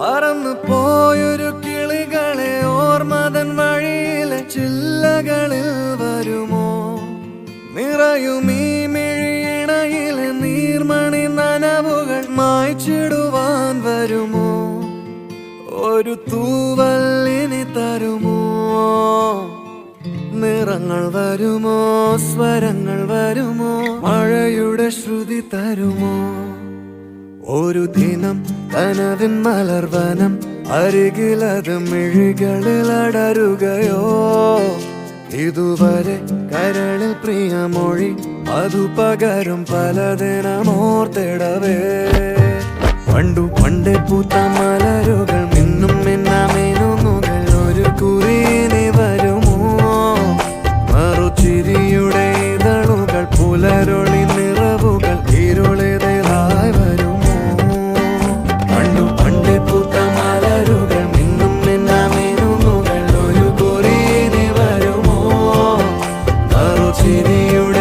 പറന്നു പോയൊരു കിളികളെ ഓർമ്മതൻ വഴിയിലെ ചില്ലകളിൽ വരുമോ? നിറയും ഈ മിഴിയിണയിലെ നീർമണി നനവുകൾ മായ്ച്ചിടുവാൻ വരുമോ? ഒരു തൂവല്ലിനി തരുമോ? നിറങ്ങൾ വരുമോ? സ്വരങ്ങൾ വരുമോ? മഴയുടെ ശ്രുതി തരുമോ? ഒരു ദിനം കനവിൻ മലർവനം അരികിലത് മിഴികളിൽ അടരുകയോ? ഇതുവരെ കരളിൽ പ്രിയമൊഴി അതു പകരും പലതിനമോർത്തിടവേ. പണ്ടു പണ്ടേ പൂത്ത മലരുകൾ മിന്നും മിന്നമിനുങ്ങുകൾ ഒരു കുറിയിനി വരുമോ? മറുചിരിയുടെ ഇതളുകൾ പുലരൊളി നിറവുകൾ ഇരുളിതായി വരുമോ? പണ്ടു പണ്ടേ പൂത്ത മലരുകൾ മിന്നും മിന്നമിനുങ്ങുകൾ ഒരു കുറിയിനി വരുമോ? മറുചിരിയുടെ